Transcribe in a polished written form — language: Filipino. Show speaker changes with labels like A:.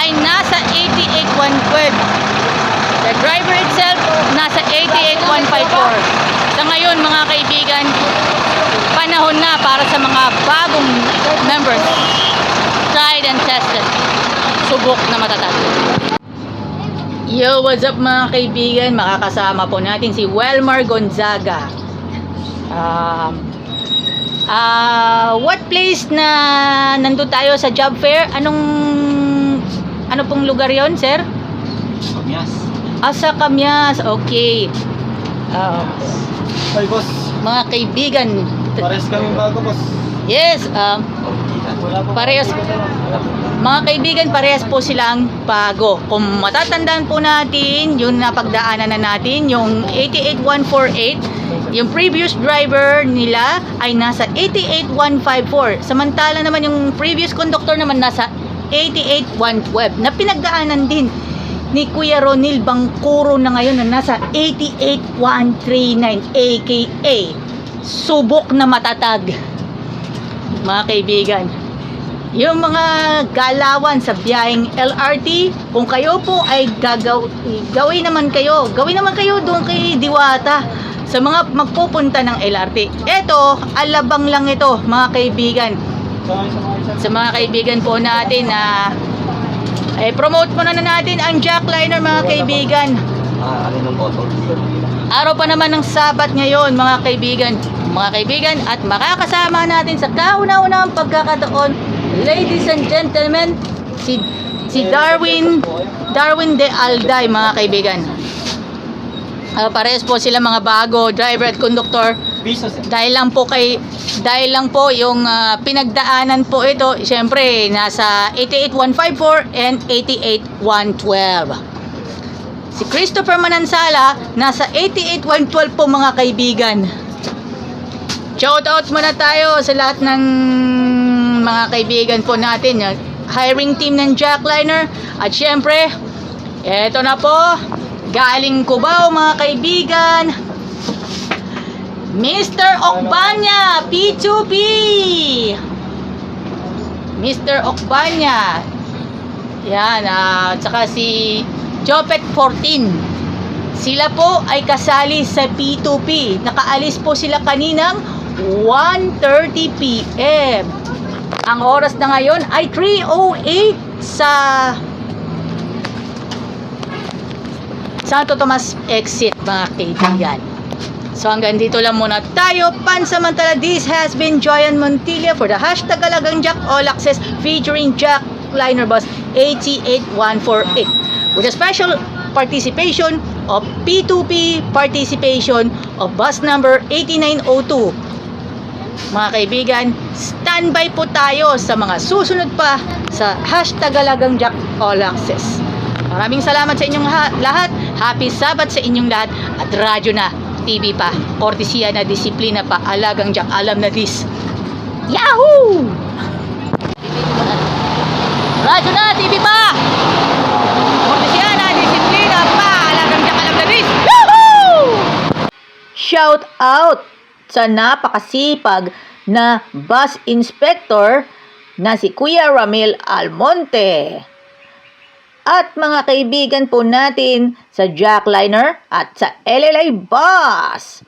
A: ay nasa 88,112. The driver itself, nasa 88,154. Sa ngayon, mga kaibigan, panahon na para sa mga bagong members. Tried and tested. Subok na matatag. Yo, what's up mga kaibigan? Makakasama po natin si Welmar Gonzaga. What place na nandun tayo sa job fair? Ano pong lugar yon, sir?
B: Kamyas.
A: Sa Kamyas. Okay.
B: Ay, boss.
A: Mga kaibigan.
B: Pares kami bago, boss.
A: Yes.
B: Wala po.
A: Parehas. Mga kaibigan, parehas po silang bago. Kung matatandaan po natin, yung napagdaanan na natin, yung 88,148, yung previous driver nila ay nasa 88,154. Samantala naman yung previous conductor naman nasa 88,112 na pinagdaanan din ni Kuya Ronil Bangkuro na ngayon na nasa 88,139 aka subok na matatag. Mga kaibigan, yung mga galawan sa biyaheng LRT, kung kayo po ay gawin naman kayo doon kay Diwata sa mga magpupunta ng LRT. Ito, alabang lang ito mga kaibigan. Sa mga kaibigan po natin na promote muna na natin ang jackliner mga kaibigan. Araw pa naman ng Sabat ngayon mga kaibigan. At makakasama natin sa kauna-unahang pagkakataon, ladies and gentlemen, si Darwin de Alday mga kaibigan. Parehas po sila mga bago, driver at conductor. Dahil lang po yung pinagdaanan po ito, syempre nasa 88,154 and 88,112. Si Christopher Manansala nasa 88,112 po mga kaibigan. Shoutout muna tayo sa lahat ng mga kaibigan po natin, hiring team ng jackliner. At syempre, eto na po, galing Cubao mga kaibigan, Mr. Okbanya, P2P. Mr. Okbanya. Yan, at saka si Jopet 14. Sila po ay kasali sa P2P. Nakaalis po sila kaninang 1:30 PM. Ang oras na ngayon ay 3:08 sa Santo Tomas exit mga kaibigan. So hanggang dito lang muna tayo. Pansamantala, this has been Joyan Montilla for the hashtag Alagang Jack All Access featuring Jackliner Bus 88148 with a special participation of P2P participation of bus number 8902. Mga kaibigan, standby po tayo sa mga susunod pa sa hashtag Alagang Jack All Access. Maraming salamat sa inyong lahat. Happy Sabat sa inyong lahat. At radyo na, TV pa, kortesiya na, disiplina pa, Alagang Jack, alam na this. Yahoo! Radyo na, TV pa, kortesiya na, disiplina pa, Alagang Jack, alam na this. Yahoo! Shout out sa napakasipag na bus inspector na si Kuya Ramil Almonte. At mga kaibigan po natin sa jackliner at sa LLA bus.